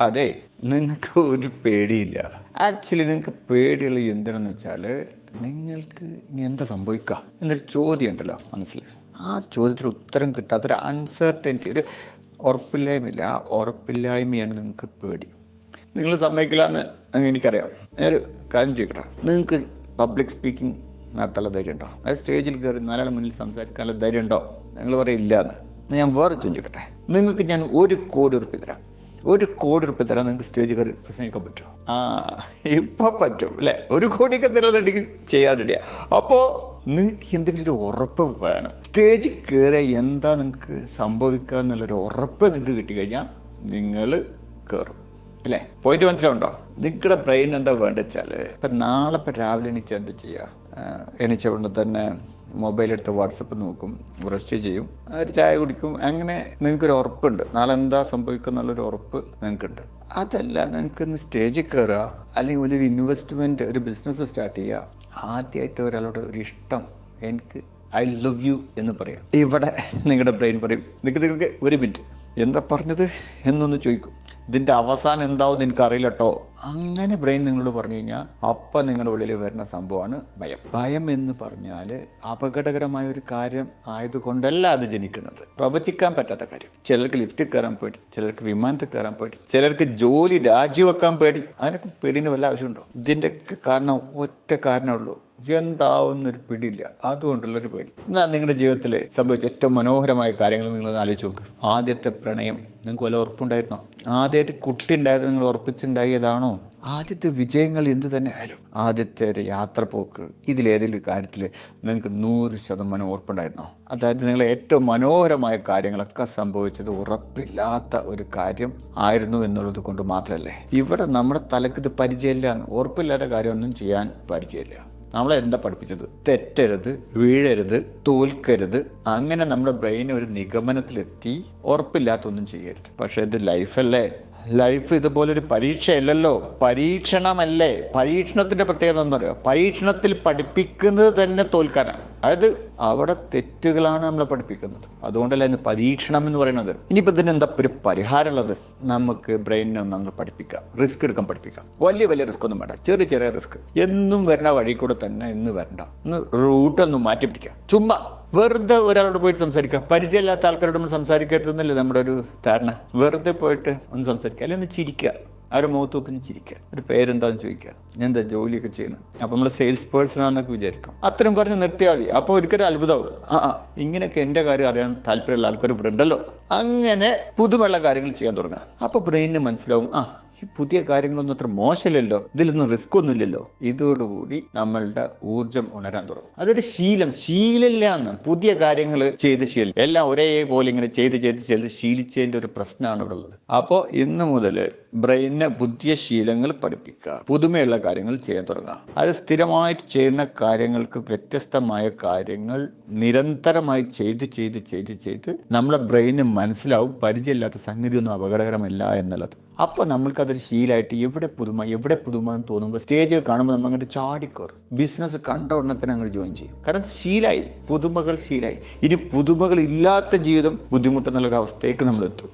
അതെ, നിങ്ങൾക്ക് ഒരു പേടിയില്ല. ആക്ച്വലി നിങ്ങൾക്ക് പേടിയുള്ള എന്തിനെന്ന് വെച്ചാൽ നിങ്ങൾക്ക് ഇനി എന്താ സംഭവിക്കുക എന്നൊരു ചോദ്യം ഉണ്ടല്ലോ മനസ്സിൽ. ആ ചോദ്യത്തിന് ഉത്തരം കിട്ടാത്തൊരു അൺസർട്ടനിറ്റി, ഒരു ഉറപ്പില്ലായ്മയില്ല. ആ ഉറപ്പില്ലായ്മയാണ് നിങ്ങൾക്ക് പേടി. നിങ്ങൾ സമ്മതിക്കില്ല എന്ന് എനിക്കറിയാം. ഞാനൊരു കാര്യം ചോദിക്കട്ടെ, നിങ്ങൾക്ക് പബ്ലിക് സ്പീക്കിംഗ് നടത്താനുള്ള ധൈര്യം ഉണ്ടോ? അത് സ്റ്റേജിൽ കയറി നാലാളെ മുന്നിൽ സംസാരിക്കാനുള്ള ധൈര്യം ഉണ്ടോ? നിങ്ങൾ പറയില്ല എന്ന്. ഞാൻ വേറെ ചോദിക്കട്ടെ, നിങ്ങൾക്ക് ഞാൻ 1 കോടി ഉറുപ്പിക തരാം. 1 കോടി ഉറുപ്പിക തരാൻ നിങ്ങൾക്ക് സ്റ്റേജിൽ കയറി പ്രസംഗിക്കാൻ പറ്റുമോ? ഇപ്പോൾ പറ്റും അല്ലേ? 1 കോടിയൊക്കെ തരാനുണ്ടെങ്കിൽ ചെയ്യാൻ റെഡിയാ. അപ്പോൾ നിങ്ങൾക്ക് എന്തെങ്കിലും ഒരു ഉറപ്പ് വേണം. സ്റ്റേജിൽ കയറിയാൽ എന്താ നിങ്ങൾക്ക് സംഭവിക്കുക എന്നുള്ളൊരു ഉറപ്പ് നിങ്ങൾക്ക് കിട്ടിക്കഴിഞ്ഞാൽ നിങ്ങൾ കയറും അല്ലേ? പോയിന്റ് മനസ്സിലാവുണ്ടോ? നിങ്ങളുടെ ബ്രെയിൻ എന്താ വേണ്ട വെച്ചാൽ, ഇപ്പം നാളെ രാവിലെ എണീച്ചാൽ എന്ത് ചെയ്യുക? എണീച്ച കൊണ്ട് തന്നെ മൊബൈലെടുത്ത് വാട്സപ്പ് നോക്കും, ബ്രഷ് ചെയ്യും, ഒരു ചായ കുടിക്കും. അങ്ങനെ നിങ്ങൾക്കൊരു ഉറപ്പുണ്ട് നാളെ എന്താ സംഭവിക്കുക എന്നുള്ളൊരു ഉറപ്പ് നിങ്ങൾക്കുണ്ട്. അതല്ല, നിങ്ങൾക്കൊന്ന് സ്റ്റേജിൽ കയറുക, അല്ലെങ്കിൽ ഒരു ഇൻവെസ്റ്റ്മെൻറ്റ്, ഒരു ബിസിനസ് സ്റ്റാർട്ട് ചെയ്യുക. ആദ്യമായിട്ട് ഒരാളോട് ഒരു ഇഷ്ടം, എനിക്ക് ഐ ലവ് യു എന്ന് പറയാം. ഇവിടെ നിങ്ങളുടെ ബ്രെയിൻ പറയും, നിങ്ങൾക്ക് 1 മിനിറ്റ് എന്താ പറഞ്ഞത് എന്നൊന്ന് ചോദിക്കും. ഇതിൻ്റെ അവസാനം എന്താവും എനിക്കറിയില്ല കേട്ടോ. അങ്ങനെ ബ്രെയിൻ നിങ്ങളോട് പറഞ്ഞു കഴിഞ്ഞാൽ അപ്പം നിങ്ങളുടെ ഉള്ളിൽ വരുന്ന സംഭവമാണ് ഭയം. ഭയം എന്ന് പറഞ്ഞാൽ അപകടകരമായ ഒരു കാര്യം ആയതുകൊണ്ടല്ല അത് ജനിക്കുന്നത്. പ്രവചിക്കാൻ പറ്റാത്ത കാര്യം. ചിലർക്ക് ലിഫ്റ്റിൽ കയറാൻ പേടി, ചിലർക്ക് വിമാനത്തിൽ കയറാൻ പേടി, ചിലർക്ക് ജോലി രാജിവെക്കാൻ പേടി. അതിനൊക്കെ പേടിന് വല്ല ആവശ്യമുണ്ടോ? ഇതിൻ്റെയൊക്കെ കാരണം ഒറ്റ കാരണമേ ഉള്ളൂ, എന്താവുന്നൊരു പിടിയില്ല, അതുകൊണ്ടുള്ളൊരു പേടി. എന്നാൽ നിങ്ങളുടെ ജീവിതത്തിൽ സംഭവിച്ച ഏറ്റവും മനോഹരമായ കാര്യങ്ങൾ നിങ്ങൾ ആലോചിച്ച് നോക്ക്. ആദ്യത്തെ പ്രണയം നിങ്ങൾക്ക് വല്ല ഉറപ്പുണ്ടായിരുന്നോ? ആദ്യമായിട്ട് കുട്ടി ഉണ്ടായത് നിങ്ങൾ ഉറപ്പിച്ചുണ്ടായതാണോ? ആദ്യത്തെ വിജയങ്ങൾ എന്ത് തന്നെ ആയാലും, ആദ്യത്തെ ഒരു യാത്ര പോക്ക്, ഇതിലേതെങ്കിലും കാര്യത്തിൽ നിങ്ങൾക്ക് 100% ഉറപ്പുണ്ടായിരുന്നോ? അതായത് നിങ്ങൾ ഏറ്റവും മനോഹരമായ കാര്യങ്ങളൊക്കെ സംഭവിച്ചത് ഉറപ്പില്ലാത്ത ഒരു കാര്യം ആയിരുന്നു എന്നുള്ളത് കൊണ്ട് മാത്രമല്ലേ? ഇവിടെ നമ്മുടെ തലക്ക് ഇത് പരിചയമില്ല. ഉറപ്പില്ലാത്ത കാര്യമൊന്നും ചെയ്യാൻ പരിചയമില്ല. നമ്മളെ എന്താ പഠിപ്പിച്ചത്? തെറ്റരുത്, വീഴരുത്, തോൽക്കരുത്. അങ്ങനെ നമ്മുടെ ബ്രെയിൻ ഒരു നിഗമനത്തിലെത്തി ഉറപ്പില്ലാത്തൊന്നും ചെയ്യരുത്. പക്ഷേ ഇത് ലൈഫല്ലേ? ലൈഫ് ഇതുപോലൊരു പരീക്ഷയല്ലല്ലോ, പരീക്ഷണമല്ലേ? പരീക്ഷണത്തിൻ്റെ പ്രത്യേകത എന്താ പറയുക? പരീക്ഷണത്തിൽ പഠിപ്പിക്കുന്നത് തന്നെ തോൽക്കാനാണ്. അതായത് അവിടെ തെറ്റുകളാണ് നമ്മളെ പഠിപ്പിക്കുന്നത്. അതുകൊണ്ടല്ല ഇന്ന് പരീക്ഷണം എന്ന് പറയുന്നത്. ഇനിയിപ്പോൾ ഇതിന് എന്താ ഒരു പരിഹാരമുള്ളത്? നമുക്ക് ബ്രെയിനിനെ നമ്മൾ പഠിപ്പിക്കാം, റിസ്ക് എടുക്കാൻ പഠിപ്പിക്കാം. വലിയ റിസ്ക് ഒന്നും വേണ്ട, ചെറിയ റിസ്ക്. എന്നും വരുന്ന വഴി കൂടെ തന്നെ ഇന്ന് വരണ്ട, ഇന്ന് റൂട്ടൊന്നും മാറ്റി പിടിക്കാം. ചുമ്മാ വെറുതെ ഒരാളോട് പോയിട്ട് സംസാരിക്കുക. പരിചയമില്ലാത്ത ആൾക്കാരോട് നമ്മൾ സംസാരിക്കരുതെന്നല്ലേ നമ്മുടെ ഒരു ധാരണ. വെറുതെ പോയിട്ട് ഒന്ന് സംസാരിക്കുക, അല്ലെങ്കിൽ ഒന്ന് ചിരിക്കുക, അവരുടെ മുഖത്ത് നോക്കി ചിരിക്കുക. ഒരു പേരെന്താന്ന് ചോദിക്കുക, ഞാൻ എന്താ ജോലിയൊക്കെ ചെയ്യുന്നത്, അപ്പോൾ നമ്മൾ സെയിൽസ് പേഴ്സൺ ആണെന്നൊക്കെ വിചാരിക്കും. അത്രയും പറഞ്ഞ് നിർത്തിയാൽ മതി. അപ്പോൾ ഒരിക്കലും അത്ഭുതമാവും, ഇങ്ങനെയൊക്കെ എൻ്റെ കാര്യം അറിയാൻ താല്പര്യമുള്ള ആൾക്കാർ ഇവിടെ ഉണ്ടല്ലോ. അങ്ങനെ പുതുമുള്ള കാര്യങ്ങൾ ചെയ്യാൻ തുടങ്ങുക. അപ്പോൾ ബ്രെയിനിന് മനസ്സിലാവും, ഈ പുതിയ കാര്യങ്ങളൊന്നും അത്ര മോശമില്ലല്ലോ, ഇതിലൊന്നും റിസ്ക് ഒന്നുമില്ലല്ലോ. ഇതോടുകൂടി നമ്മളുടെ ഊർജം ഉണരാൻ തുടങ്ങും. അതൊരു ശീലമില്ലാന്ന്. പുതിയ കാര്യങ്ങൾ ചെയ്ത് ശീലം, എല്ലാം ഒരേപോലെ ഇങ്ങനെ ചെയ്ത് ശീലിച്ചതിൻ്റെ ഒരു പ്രശ്നമാണ് ഇവിടെ ഉള്ളത്. അപ്പോൾ ഇന്ന് മുതൽ ബ്രെയിനിനെ പുതിയ ശീലങ്ങൾ പഠിപ്പിക്കുക, പുതുമയുള്ള കാര്യങ്ങൾ ചെയ്യാൻ തുടങ്ങുക. അത് സ്ഥിരമായിട്ട് ചെയ്യുന്ന കാര്യങ്ങൾക്ക് വ്യത്യസ്തമായ കാര്യങ്ങൾ നിരന്തരമായി ചെയ്ത് നമ്മുടെ ബ്രെയിന് മനസ്സിലാവും പരിചയമില്ലാത്ത സംഗതിയൊന്നും അപകടകരമല്ല എന്നുള്ളത്. അപ്പോൾ നമ്മൾക്കതൊരു ശീലമായിട്ട് എവിടെ പുതുമ എന്ന് തോന്നുമ്പോൾ സ്റ്റേജിൽ കാണുമ്പോൾ നമ്മൾ അങ്ങോട്ട് ചാടിക്കോറും. ബിസിനസ് കണ്ട ഉടനെ തന്നെ അങ്ങോട്ട് ജോയിൻ ചെയ്യും. കാരണം ശീലമായി, പുതുമകൾ ശീലമായി. ഇനി പുതുമകൾ ഇല്ലാത്ത ജീവിതം ബുദ്ധിമുട്ടെന്നുള്ളൊരു അവസ്ഥയ്ക്ക് നമ്മൾ എത്തും.